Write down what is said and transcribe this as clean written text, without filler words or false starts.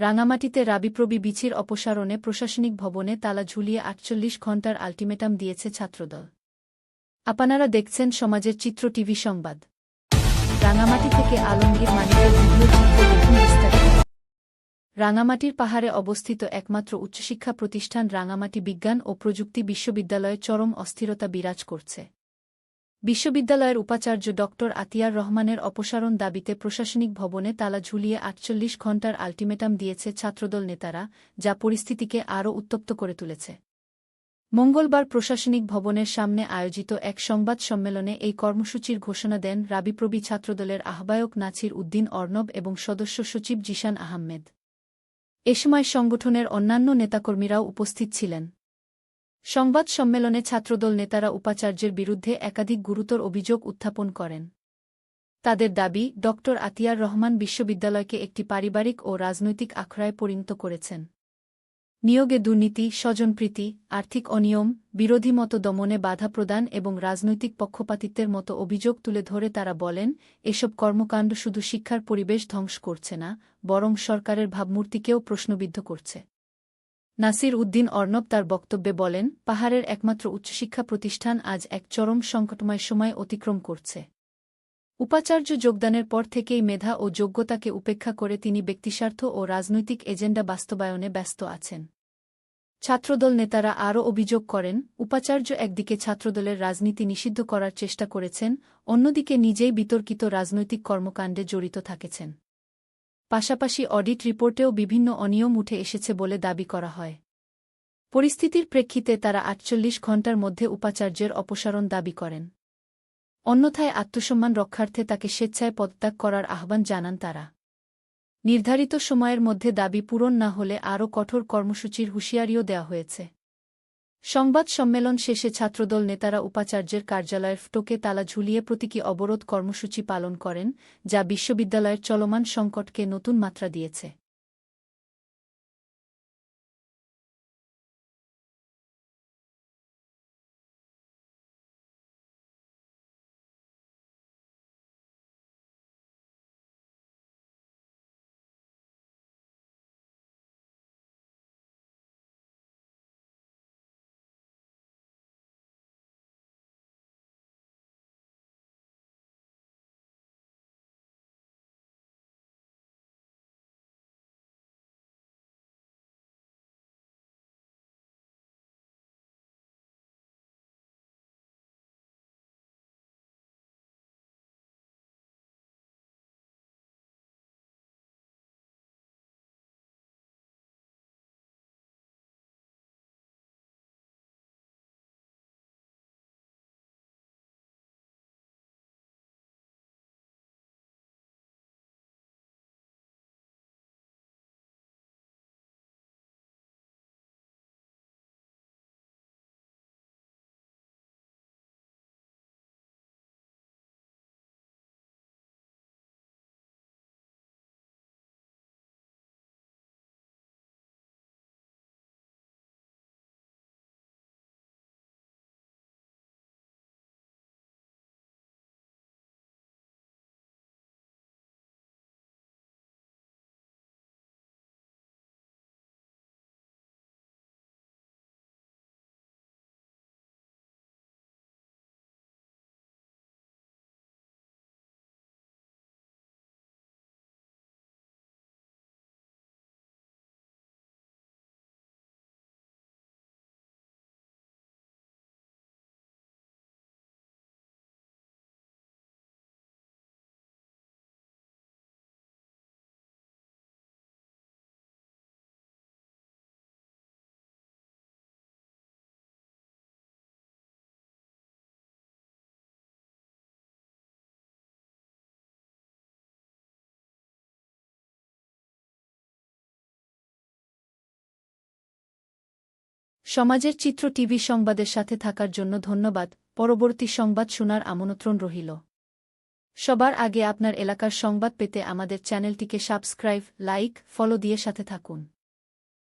রাঙামাটিতে রাবিপ্রবি বিচির অপসারণে প্রশাসনিক ভবনে তালা ঝুলিয়ে ৪৮ ঘণ্টার আলটিমেটাম দিয়েছে ছাত্রদল। আপনারা দেখছেন সমাজের চিত্র টিভি সংবাদ। রাঙামাটি থেকে আলমগীর মানিকের ভিডিও চিত্রে দেখুন বিস্তারিত। রাঙামাটির পাহাড়ে অবস্থিত একমাত্র উচ্চশিক্ষা প্রতিষ্ঠান রাঙামাটি বিজ্ঞান ও প্রযুক্তি বিশ্ববিদ্যালয়ে চরম অস্থিরতা বিরাজ করছে। বিশ্ববিদ্যালয়ের উপাচার্য ড. আতিয়ার রহমানের অপসারণ দাবিতে প্রশাসনিক ভবনে তালা ঝুলিয়ে ৪৮ ঘণ্টার আলটিমেটাম দিয়েছে ছাত্রদল নেতারা, যা পরিস্থিতিকে আরও উত্তপ্ত করে তুলেছে। মঙ্গলবার প্রশাসনিক ভবনের সামনে আয়োজিত এক সংবাদ সম্মেলনে এই কর্মসূচির ঘোষণা দেন রাবিপ্রবি ছাত্রদলের আহ্বায়ক নাছির উদ্দিন অর্ণব এবং সদস্য সচিব জিশান আহমেদ। এ সময় সংগঠনের অন্যান্য নেতাকর্মীরাও উপস্থিত ছিলেন। সংবাদ সম্মেলনে ছাত্রদল নেতারা উপাচার্যের বিরুদ্ধে একাধিক গুরুতর অভিযোগ উত্থাপন করেন। তাদের দাবি, ড. আতিয়ার রহমান বিশ্ববিদ্যালয়কে একটি পারিবারিক ও রাজনৈতিক আখড়ায় পরিণত করেছেন। নিয়োগে দুর্নীতি, স্বজনপ্রীতি, আর্থিক অনিয়ম, বিরোধী মত দমনে বাধা প্রদান এবং রাজনৈতিক পক্ষপাতিত্বের মতো অভিযোগ তুলে ধরে তারা বলেন, এসব কর্মকাণ্ড শুধু শিক্ষার পরিবেশ ধ্বংস করছে না, বরং সরকারের ভাবমূর্তিকেও প্রশ্নবিদ্ধ করছে। নাসির উদ্দিন অর্ণব তার বক্তব্যে বলেন, পাহাড়ের একমাত্র উচ্চশিক্ষা প্রতিষ্ঠান আজ এক চরম সংকটময় সময় অতিক্রম করছে। উপাচার্য যোগদানের পর থেকেই মেধা ও যোগ্যতাকে উপেক্ষা করে তিনি ব্যক্তিস্বার্থ ও রাজনৈতিক এজেন্ডা বাস্তবায়নে ব্যস্ত আছেন। ছাত্রদল নেতারা আরও অভিযোগ করেন, উপাচার্য একদিকে ছাত্রদলের রাজনীতি নিষিদ্ধ করার চেষ্টা করেছেন, অন্যদিকে নিজেই বিতর্কিত রাজনৈতিক কর্মকাণ্ডে জড়িত থাকেছেন। পাশাপাশি অডিট রিপোর্টেও বিভিন্ন অনিয়ম উঠে এসেছে বলে দাবি করা হয়। পরিস্থিতির প্রেক্ষিতে তারা ৪৮ ঘণ্টার মধ্যে উপাচার্যের অপসারণ দাবি করেন। অন্যথায় আত্মসম্মান রক্ষার্থে তাকে স্বেচ্ছায় পদত্যাগ করার আহ্বান জানান তারা। নির্ধারিত সময়ের মধ্যে দাবি পূরণ না হলে আরও কঠোর কর্মসূচির হুঁশিয়ারিও দেওয়া হয়েছে। সংবাদ সম্মেলন শেষে ছাত্রদল নেতারা উপাচার্যের কার্যালয়ের ফটকে তালা ঝুলিয়ে প্রতীকী অবরোধ কর্মসূচি পালন করেন, যা বিশ্ববিদ্যালয়ের চলমান সংকটকে নতুন মাত্রা দিয়েছে। সমাজের চিত্র টিভি সংবাদের সাথে থাকার জন্য ধন্যবাদ। পরবর্তী সংবাদ শোনার আমন্ত্রণ রহিল। সবার আগে আপনার এলাকার সংবাদ পেতে আমাদের চ্যানেলটিকে সাবস্ক্রাইব, লাইক, ফলো দিয়ে সাথে থাকুন।